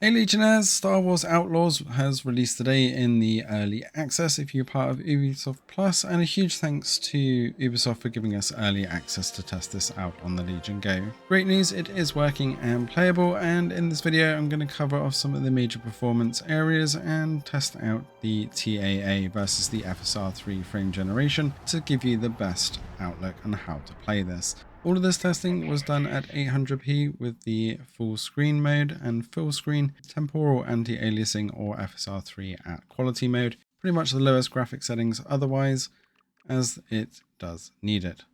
Hey Legionnaires, Star Wars Outlaws has released today in the early access if you're part of Ubisoft Plus, and a huge thanks to Ubisoft for giving us early access to test this out on the Legion Go. Great news, it is working and playable, and in this video I'm going to cover off some of the major performance areas and test out the TAA versus the FSR3 frame generation to give you the best outlook on how to play this. All of this testing was done at 800p with the full screen mode and full screen, temporal anti-aliasing or FSR3 at quality mode, pretty much the lowest graphic settings otherwise, as it does need it.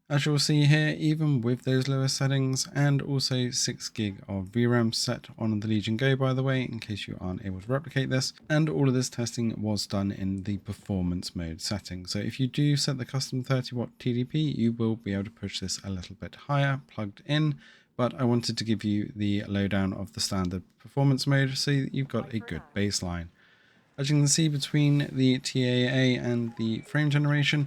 As you'll see here, even with those lower settings, and also 6GB of VRAM set on the Legion Go, by the way, in case you aren't able to replicate this, and all of this testing was done in the performance mode setting. So if you do set the custom 30W TDP, you will be able to push this a little bit higher plugged in, but I wanted to give you the lowdown of the standard performance mode so that you've got a good baseline. As you can see, between the TAA and the frame generation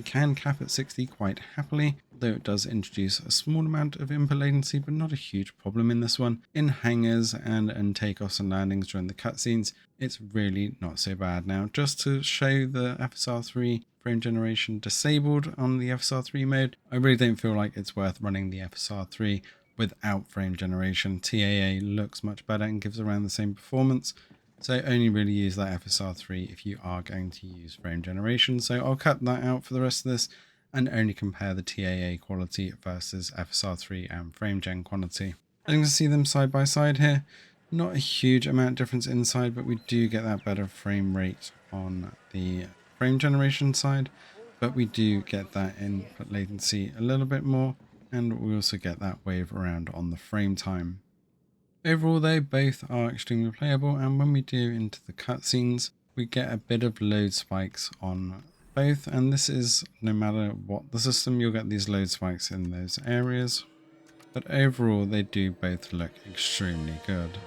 can cap at 60 quite happily, though it does introduce a small amount of input latency, but not a huge problem in this one. In hangars and takeoffs and landings during the cutscenes, it's really not so bad. Now, just to show the FSR3 frame generation disabled on the FSR3 mode, I really don't feel like it's worth running the FSR3 without frame generation. TAA looks much better and gives around the same performance. So only really use that FSR3 if you are going to use frame generation. So I'll cut that out for the rest of this and only compare the TAA quality versus FSR3 and frame gen quality. And you can see them side by side here. Not a huge amount difference inside, but we do get that better frame rate on the frame generation side. But we do get that input latency a little bit more, and we also get that wave around on the frame time. Overall though, both are extremely playable, and when we do into the cutscenes, we get a bit of load spikes on both, and this is no matter what the system, you'll get these load spikes in those areas, but overall they do both look extremely good.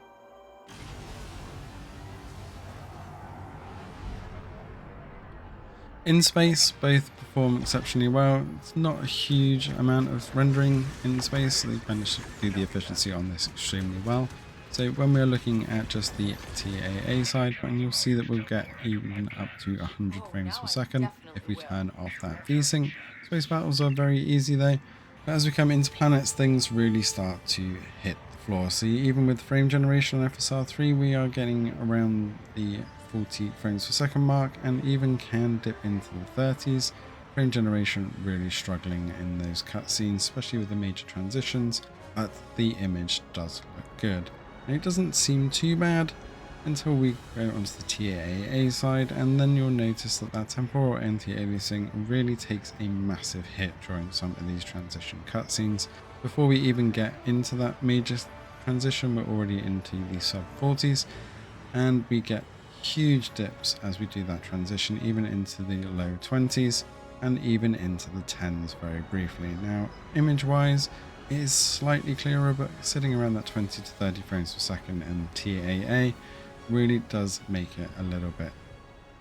In space, both perform exceptionally well. It's not a huge amount of rendering in space, so they've managed to do the efficiency on this extremely well. So when we're looking at just the TAA side, and you'll see that we'll get even up to 100 frames per second if we turn off that VSync. Space battles are very easy though, but as we come into planets, things really start to hit the floor. So even with frame generation on FSR3, we are getting around the 40 frames per second mark, and even can dip into the 30s. Frame generation really struggling in those cutscenes, especially with the major transitions, but the image does look good. And it doesn't seem too bad until we go onto the TAA side, and then you'll notice that that temporal anti-aliasing really takes a massive hit during some of these transition cutscenes. Before we even get into that major transition, we're already into the sub 40s, and we get huge dips as we do that transition, even into the low 20s and even into the 10s very briefly. Now, image wise, it is slightly clearer, but sitting around that 20 to 30 frames per second in TAA really does make it a little bit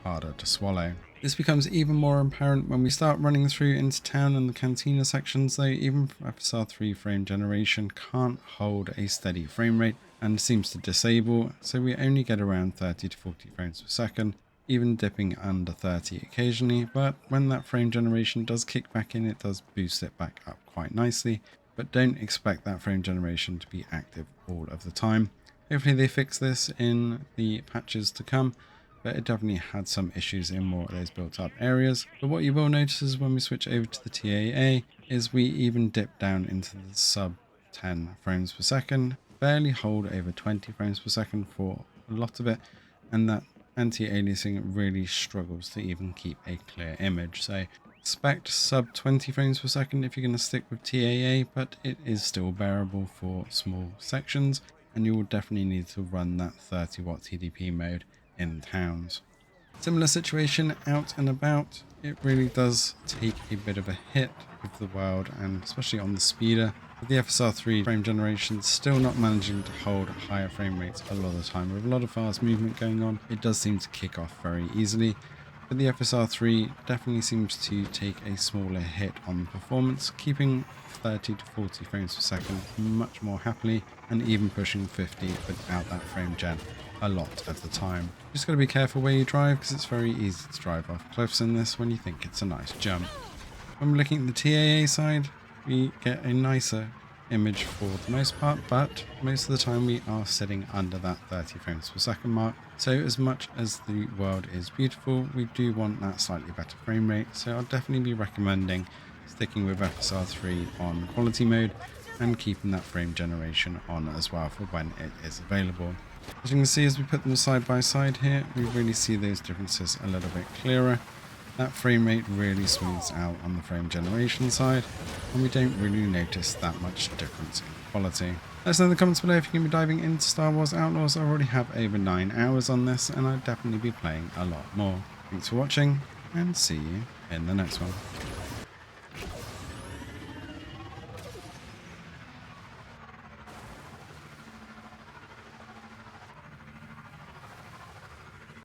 harder to swallow. This becomes even more apparent when we start running through into town and the cantina sections, though. Even FSR3 frame generation can't hold a steady frame rate and seems to disable, so we only get around 30 to 40 frames per second, even dipping under 30 occasionally. But when that frame generation does kick back in, it does boost it back up quite nicely, but don't expect that frame generation to be active all of the time. Hopefully they fix this in the patches to come, but it definitely had some issues in more of those built up areas. But what you will notice is when we switch over to the TAA is we even dip down into the sub 10 frames per second, barely hold over 20 frames per second for a lot of it, and that anti-aliasing really struggles to even keep a clear image. So expect sub 20 frames per second if you're going to stick with TAA, but it is still bearable for small sections, and you will definitely need to run that 30W TDP mode in towns. Similar situation out and about, it really does take a bit of a hit with the world, and especially on the speeder. With the FSR3 frame generation still not managing to hold higher frame rates a lot of the time. With a lot of fast movement going on, it does seem to kick off very easily. But the FSR3 definitely seems to take a smaller hit on performance, keeping 30 to 40 frames per second much more happily, and even pushing 50 without that frame gen a lot of the time. Just got to be careful where you drive, because it's very easy to drive off cliffs in this when you think it's a nice jump. When we're looking at the TAA side, we get a nicer image for the most part, but most of the time we are sitting under that 30 frames per second mark. So as much as the world is beautiful, we do want that slightly better frame rate, so I'll definitely be recommending sticking with FSR3 on quality mode and keeping that frame generation on as well for when it is available. As you can see, as we put them side by side here, we really see those differences a little bit clearer. That frame rate really smooths out on the frame generation side, and we don't really notice that much difference in quality. Let us know in the comments below if you're going to be diving into Star Wars Outlaws. I already have over 9 hours on this, and I'll definitely be playing a lot more. Thanks for watching, and see you in the next one.